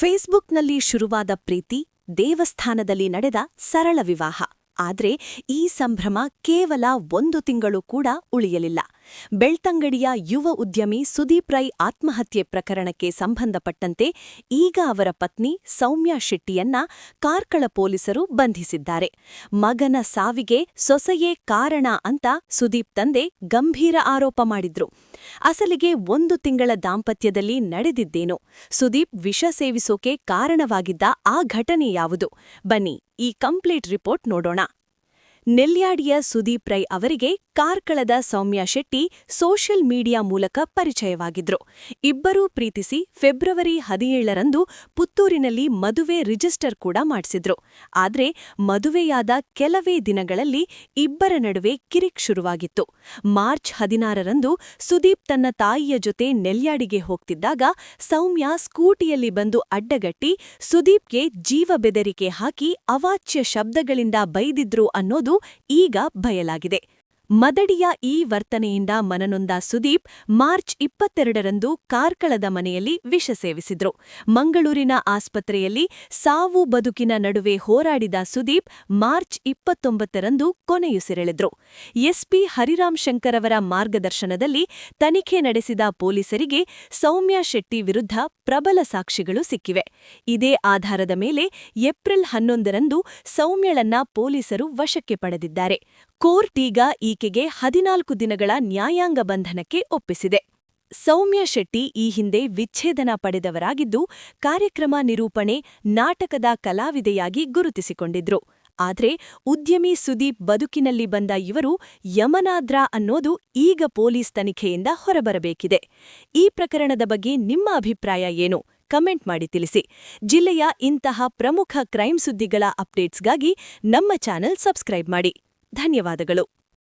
ಫೇಸ್ಬುಕ್ನಲ್ಲಿ ಶುರುವಾದ ಪ್ರೀತಿ, ದೇವಸ್ಥಾನದಲ್ಲಿ ನಡೆದ ಸರಳ ವಿವಾಹ. ಆದ್ರೆ ಈ ಸಂಭ್ರಮ ಕೇವಲ 1 ತಿಂಗಳು ಕೂಡ ಉಳಿಯಲಿಲ್ಲ. ಬೆಳ್ತಂಗಡಿಯ ಯುವ ಉದ್ಯಮಿ ಸುದೀಪ್ ರೈ ಆತ್ಮಹತ್ಯೆ ಪ್ರಕರಣಕ್ಕೆ ಸಂಬಂಧಪಟ್ಟಂತೆ ಈಗ ಅವರ ಪತ್ನಿ ಸೌಮ್ಯಾ ಶೆಟ್ಟಿಯನ್ನ ಕಾರ್ಕಳ ಪೊಲೀಸರು ಬಂಧಿಸಿದ್ದಾರೆ. ಮಗನ ಸಾವಿಗೆ ಸೊಸೆಯೇ ಕಾರಣ ಅಂತ ಸುದೀಪ್ ತಂದೆ ಗಂಭೀರ ಆರೋಪ ಮಾಡಿದ್ರು. ಅಸಲಿಗೆ 1 ತಿಂಗಳ ದಾಂಪತ್ಯದಲ್ಲಿ ನಡೆದಿದ್ದೇನು? ಸುದೀಪ್ ವಿಷ ಸೇವಿಸೋಕೆ ಕಾರಣವಾಗಿದ್ದ ಆ ಘಟನೆ ಯಾವುದು? ಬನ್ನಿ ಈ ಕಂಪ್ಲೀಟ್ ರಿಪೋರ್ಟ್ ನೋಡೋಣ. ನೆಲ್ಯಾಡಿಯ ಸುದೀಪ್ ರೈ ಅವರಿಗೆ ಕಾರ್ಕಳದ ಸೌಮ್ಯಾ ಶೆಟ್ಟಿ ಸೋಷಿಯಲ್ ಮೀಡಿಯಾ ಮೂಲಕ ಪರಿಚಯವಾಗಿದ್ರು. ಇಬ್ಬರೂ ಪ್ರೀತಿಸಿ ಫೆಬ್ರವರಿ 17ರಂದು ಪುತ್ತೂರಿನಲ್ಲಿ ಮದುವೆ ರಿಜಿಸ್ಟರ್ ಕೂಡ ಮಾಡಿಸಿದ್ರು. ಆದ್ರೆ ಮದುವೆಯಾದ ಕೆಲವೇ ದಿನಗಳಲ್ಲಿ ಇಬ್ಬರ ನಡುವೆ ಕಿರಿಕ್ ಶುರುವಾಗಿತ್ತು. ಮಾರ್ಚ್ 16ರಂದು ಸುದೀಪ್ ತನ್ನ ತಾಯಿಯ ಜೊತೆ ನೆಲ್ಯಾಡಿಗೆ ಹೋಗ್ತಿದ್ದಾಗ ಸೌಮ್ಯಾ ಸ್ಕೂಟಿಯಲ್ಲಿ ಬಂದು ಅಡ್ಡಗಟ್ಟಿ ಸುದೀಪ್ಗೆ ಜೀವ ಬೆದರಿಕೆ ಹಾಕಿ ಅವಾಚ್ಯ ಶಬ್ದಗಳಿಂದ ಬೈದಿದ್ರು ಅನ್ನೋದು ಈಗ ಬಯಲಾಗಿದೆ. ಮದಡಿಯ ಈ ವರ್ತನೆಯಿಂದ ಮನನೊಂದ ಸುದೀಪ್ ಮಾರ್ಚ್ 22ರಂದು ಕಾರ್ಕಳದ ಮನೆಯಲ್ಲಿ ವಿಷ ಸೇವಿಸಿದ್ರು. ಮಂಗಳೂರಿನ ಆಸ್ಪತ್ರೆಯಲ್ಲಿ ಸಾವು ಬದುಕಿನ ನಡುವೆ ಹೋರಾಡಿದ ಸುದೀಪ್ ಮಾರ್ಚ್ 29ರಂದು ಕೊನೆಯುಸಿರೆಳೆದ್ರು. ಎಸ್ಪಿ ಹರಿರಾಮ್ ಶಂಕರ್ ಅವರ ಮಾರ್ಗದರ್ಶನದಲ್ಲಿ ತನಿಖೆ ನಡೆಸಿದ ಪೊಲೀಸರಿಗೆ ಸೌಮ್ಯಾ ಶೆಟ್ಟಿ ವಿರುದ್ಧ ಪ್ರಬಲ ಸಾಕ್ಷಿಗಳು ಸಿಕ್ಕಿವೆ. ಇದೇ ಆಧಾರದ ಮೇಲೆ ಏಪ್ರಿಲ್ 11ರಂದು ಸೌಮ್ಯಳನ್ನ ಪೊಲೀಸರು ವಶಕ್ಕೆ ಪಡೆದಿದ್ದಾರೆ. ಕೋರ್ಟ್ ಈಗ ಈಕೆಗೆ 14 ದಿನಗಳ ನ್ಯಾಯಾಂಗ ಬಂಧನಕ್ಕೆ ಒಪ್ಪಿಸಿದೆ. ಸೌಮ್ಯಾ ಶೆಟ್ಟಿ ಈ ಹಿಂದೆ ವಿಚ್ಛೇದನ ಪಡೆದವರಾಗಿದ್ದು, ಕಾರ್ಯಕ್ರಮ ನಿರೂಪಣೆ, ನಾಟಕದ ಕಲಾವಿದೆಯಾಗಿ ಗುರುತಿಸಿಕೊಂಡಿದ್ರು. ಆದ್ರೆ ಉದ್ಯಮಿ ಸುದೀಪ್ ಬದುಕಿನಲ್ಲಿ ಬಂದ ಇವರು ಯಮನಾದ್ರ ಅನ್ನೋದು ಈಗ ಪೊಲೀಸ್ ತನಿಖೆಯಿಂದ ಹೊರಬರಬೇಕಿದೆ. ಈ ಪ್ರಕರಣದ ಬಗ್ಗೆ ನಿಮ್ಮ ಅಭಿಪ್ರಾಯ ಏನು? ಕಮೆಂಟ್ ಮಾಡಿ ತಿಳಿಸಿ. ಜಿಲ್ಲೆಯ ಇಂತಹ ಪ್ರಮುಖ ಕ್ರೈಮ್ ಸುದ್ದಿಗಳ ಅಪ್ಡೇಟ್ಸ್ಗಾಗಿ ನಮ್ಮ ಚಾನೆಲ್ ಸಬ್ಸ್ಕ್ರೈಬ್ ಮಾಡಿ. ಧನ್ಯವಾದಗಳು.